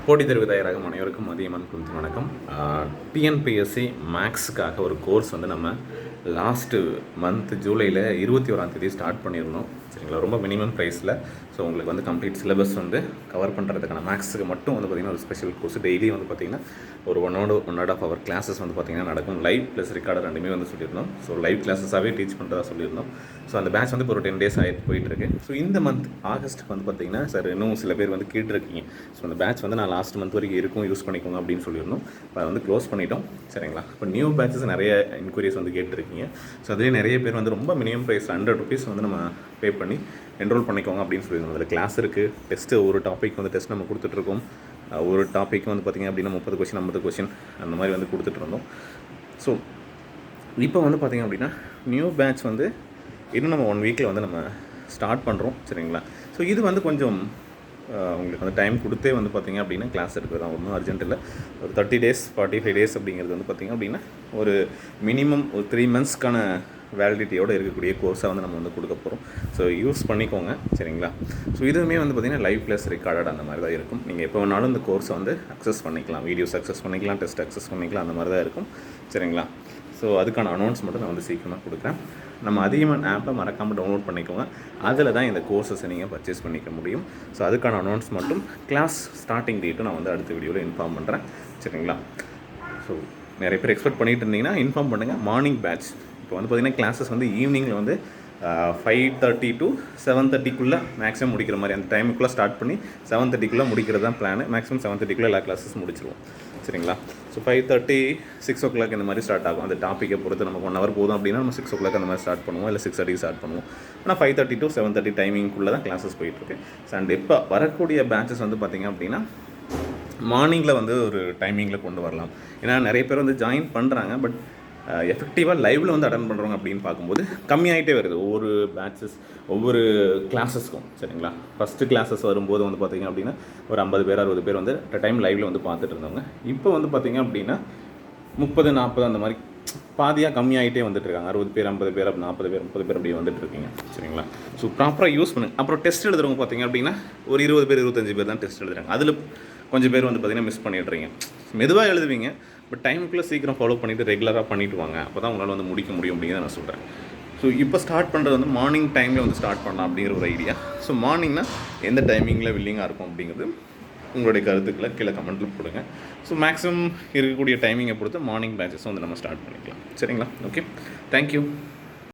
போட்டித் தேர்வு தயாராகும் அனைவருக்கும் அதியமான் குறித்து வணக்கம். டிஎன்பிஎஸ்சி மேக்ஸுக்காக ஒரு கோர்ஸ் வந்து நம்ம லாஸ்ட்டு மந்த் ஜூலையில் 21 ஸ்டார்ட் பண்ணியிருந்தோம். சரிங்களா, ரொம்ப மினிமம் ப்ரைஸில். ஸோ உங்களுக்கு வந்து கம்ப்ளீட் சிலபஸ் வந்து கவர் பண்ணுறதுக்கான மேக்ஸுக்கு மட்டும் வந்து பார்த்திங்கன்னா ஒரு ஸ்பெஷல் கோர்ஸ். டெய்லி வந்து பார்த்திங்கன்னா ஒரு 1.5 ஹவர் கிளாஸஸ் வந்து பார்த்திங்கன்னா நடக்கும். லைவ் ப்ளஸ் ரெக்கார்டர் ரெண்டுமே வந்து சொல்லியிருந்தோம். ஸோ லைவ் கிளாஸஸாகவே டீச் பண்ணுறதா சொல்லியிருந்தோம். ஸோ அந்த பேட்ச் வந்து இப்போ ஒரு 10 days ஆகிட்டு போயிட்டுருக்கு. ஸோ இந்த மந்த் ஆகஸ்ட்டுக்கு வந்து பார்த்திங்கன்னா சார் இன்னும் சில பேர் வந்து கேட்டிருக்கீங்க. ஸோ அந்த பேட்ச் வந்து நான் லாஸ்ட் மந்த் வரைக்கும் இருக்கும், யூஸ் பண்ணிக்கோங்க அப்படின்னு சொல்லியிருந்தோம். இப்போ அதை வந்து க்ளோஸ் பண்ணிட்டோம். சரிங்களா, இப்போ நியூ பேட்சஸ் நிறைய என்கொயரிஸ் வந்து கேட்டிருக்கீங்க. ஸோ அதே நிறைய பேர் வந்து ரொம்ப மினிமம் ப்ரைஸ் ₹100 வந்து நம்ம பே பண்ணி என்ரோல் பண்ணிக்கோங்க அப்படின்னு சொல்லியிருந்தோம். அதில் கிளாஸ் இருக்குது, டெஸ்ட்டு, ஒரு டாபிக் வந்து டெஸ்ட் நம்ம கொடுத்துட்ருக்கோம். ஒரு டாபிக் வந்து பார்த்திங்க அப்படின்னா 30 கொஷின் 50 கொஷின் அந்த மாதிரி வந்து கொடுத்துட்ருந்தோம். ஸோ இப்போ வந்து பார்த்திங்க அப்படின்னா நியூ பேட்ச் வந்து இன்னும் நம்ம 1 வீக்கில் வந்து நம்ம ஸ்டார்ட் பண்ணுறோம். சரிங்களா, ஸோ இது வந்து கொஞ்சம் உங்களுக்கு வந்து டைம் கொடுத்தே வந்து பார்த்திங்க அப்படின்னா கிளாஸ் இருக்குது தான், ஒன்றும் அர்ஜென்ட் இல்லை. ஒரு 30 days 45 days அப்படிங்கிறது வந்து பார்த்திங்க அப்படின்னா ஒரு மினிமம் ஒரு 3 monthsக்கான வேலிடிட்டியோடு இருக்கக்கூடிய கோர்ஸாக வந்து நம்ம வந்து கொடுக்க போகிறோம். ஸோ யூஸ் பண்ணிக்கோங்க. சரிங்களா, ஸோ இதுவுமே வந்து பார்த்திங்கன்னா லைவ் ப்ளஸ் ரெக்கார்டட் அந்த மாதிரி தான் இருக்கும். நீங்கள் எப்போ வேணாலும் இந்த கோர்ஸை வந்து அக்சஸ் பண்ணிக்கலாம், வீடியோஸ் அக்சஸ் பண்ணிக்கலாம், டெஸ்ட் அக்சஸ் பண்ணிக்கலாம், அந்த மாதிரி தான் இருக்கும். சரிங்களா, ஸோ அதுக்கான அனௌன்ஸ் மட்டும் நான் வந்து சீக்கிரமாக கொடுக்குறேன். நம்ம அதியமான் ஆப்பை மறக்காமல் டவுன்லோட் பண்ணிக்கோங்க. அதில் தான் இந்த கோர்ஸஸை நீங்கள் பர்ச்சேஸ் பண்ணிக்க முடியும். ஸோ அதுக்கான அனௌன்ஸ் மட்டும் கிளாஸ் ஸ்டார்டிங் டேட்டும் நான் வந்து அடுத்த வீடியோவில் இன்ஃபார்ம் பண்ணுறேன். சரிங்களா, ஸோ நிறைய பேர் எக்ஸ்பெக்ட் பண்ணிட்டு இருந்தீங்கன்னா இன்ஃபார்ம் பண்ணுங்கள். மார்னிங் பேட்ச் இப்போ வந்து பார்த்திங்கன்னா கிளாஸஸ் வந்து ஈவினிங்கில் வந்து 5:30 to 7:30 மேக்ஸிமம் முடிக்கிற மாதிரி அந்த டைமுக்குள்ளே ஸ்டார்ட் பண்ணி 7:30 முடிக்கிறது தான் பிளான். மேக்ஸிமம் 7:30 எல்லா கிளாஸஸ் முடிச்சிருவோம். சரிங்களா, ஸோ 5:30 6 o'clock இந்த மாதிரி ஸ்டார்ட் ஆகும். அந்த டாப்பிக்கை பொறுத்து நமக்கு 1 hour போதும் அப்படின்னா நம்ம 6 o'clock அந்த மாதிரி ஸ்டார்ட் பண்ணுவோம், இல்லை 6:30 ஸ்டார்ட் பண்ணுவோம். ஆனால் 5:30 to 7:30 டைமிங்குள்ளே தான் கிளாஸஸ் போயிட்டுருக்கு. அண்ட் இப்போ வரக்கூடிய பேட்சஸ் வந்து பார்த்திங்க அப்படின்னா மார்னிங்கில் வந்து ஒரு டைமிங்கில் கொண்டு வரலாம். ஏன்னா நிறைய பேர் வந்து ஜாயின் பண்ணுறாங்க, பட் எஃபெக்டிவாக லைவில் வந்து அட்டன் பண்ணுறவங்க அப்படின்னு பார்க்கும்போது கம்மியாகிட்டே வருது ஒவ்வொரு பேட்சஸ் ஒவ்வொரு கிளாஸஸ்க்கும். சரிங்களா, ஃபஸ்ட்டு கிளாஸஸ் வரும்போது வந்து பார்த்திங்க அப்படின்னா ஒரு 50 பேர் 60 பேர் வந்து டைம் லைவில் வந்து பார்த்துட்டு இருந்தவங்க இப்போ வந்து பார்த்திங்க அப்படின்னா 30 40 அந்த மாதிரி பாதியாக கம்மியாகிட்டே வந்துட்டுருக்காங்க. 60 பேர் 50 பேர் 40 பேர் 30 பேர் அப்படி வந்துட்டுருக்கீங்க. சரிங்களா, ஸோ ப்ராப்பராக யூஸ் பண்ணுங்க. அப்புறம் டெஸ்ட் எழுதுறவங்க பார்த்திங்க அப்படின்னா ஒரு 20 பேர் 25 பேர் தான் டெஸ்ட் எழுதுறாங்க. அதில் கொஞ்சம் பேர் வந்து பார்த்திங்கன்னா மிஸ் பண்ணிடுறீங்க. மெதுவாக எழுதுவீங்க, பட் டைமுக்குள்ளே சீக்கிரம் ஃபாலோ பண்ணிவிட்டு ரெகுலராக பண்ணிவிட்டு வாங்க. அப்போ தான் உங்களால் வந்து முடிக்க முடியும் அப்படிங்கிறத நான் சொல்கிறேன். ஸோ இப்போ ஸ்டார்ட் பண்ணுறது வந்து மார்னிங் டைமில் வந்து ஸ்டார்ட் பண்ணலாம் அப்படிங்கிற ஒரு ஐடியா. ஸோ மார்னிங்னா எந்த டைமிங்கில் வில்லிங்காக இருக்கும் அப்படிங்கிறது உங்களுடைய கருத்துக்களை கீழே கமெண்ட்டில் போடுங்க. ஸோ மேக்ஸிமம் இருக்கக்கூடிய டைமிங்கை பொறுத்து மார்னிங் பேட்சஸும் வந்து நம்ம ஸ்டார்ட் பண்ணிக்கலாம். சரிங்களா, ஓகே, தேங்க்யூ.